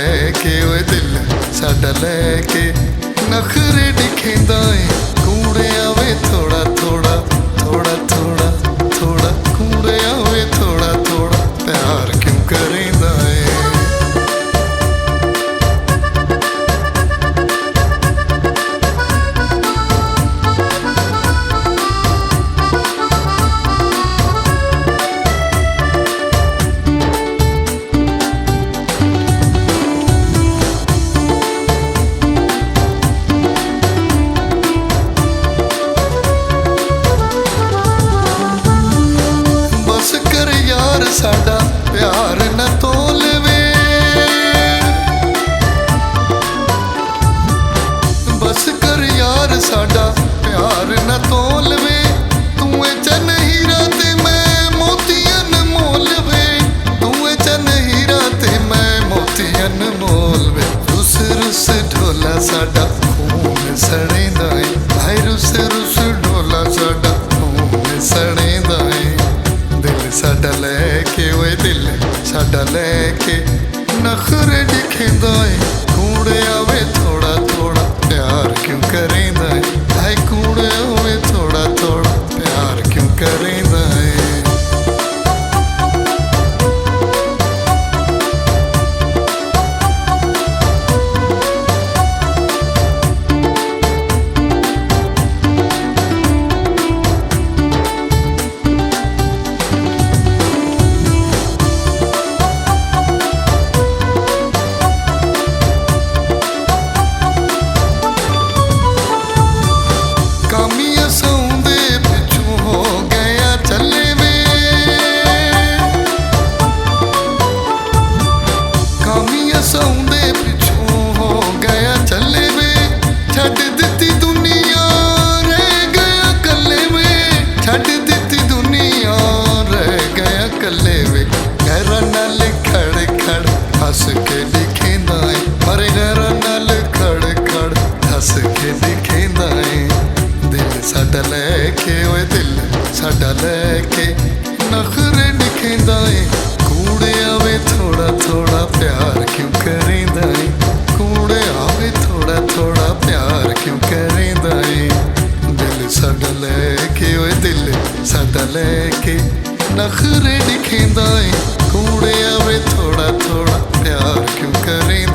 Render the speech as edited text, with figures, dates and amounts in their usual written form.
लैके ओए दिल साडा लैके नखरे दिखेंदा है कूड़िया वे थोड़ा थोड़ा थोड़ा थोड़ा थोड़ा कूड़िया वे थोड़ा थोड़ा प्यार क्यों करेंदा है। साडा प्यार न तोलवे बस कर यार साडा प्यार न तोलवे तू चन हीरा ते मैं मोतियन मोलवे तू चन हीरा ते मैं मोतियन मोलवे रुस रुस ढोला साडा खून सड़ेंदा है हाय रुस रुस ढोला साडा खून सड़ेंदा है। दिल साडा लैके ओए दिल साडा लैके नखरे दिखेंदा है कूड़िया वे थोड़ा थोड़ा प्यार क्यों करेंदा है हाय कूड़िया वे थोड़ा थोड़ा प्यार क्यों करेंदा है। सौंदे पिछों हो गया चले वे छड़ दिती दुनिया रह गया कल्ले में छड़ दिती दुनिया रह गया कल्ले वे घर नाल खड़ खड़ हंस के दिखेंदा है मरे घर नाल खड़ खड़ हंस के दिखेंदा है। दिल साडा लैके ओए दिल साडा लैके नखरे दिखेंदा है कूड़िया वे थोड़ा थोड़ा प्यार क्यों करेंदा है कूड़िया वे थोड़ा थोड़ा प्यार क्यों करेंदा है। दिल साडा लैके ओए दिल साडा लैके नखरे दिखेंदा है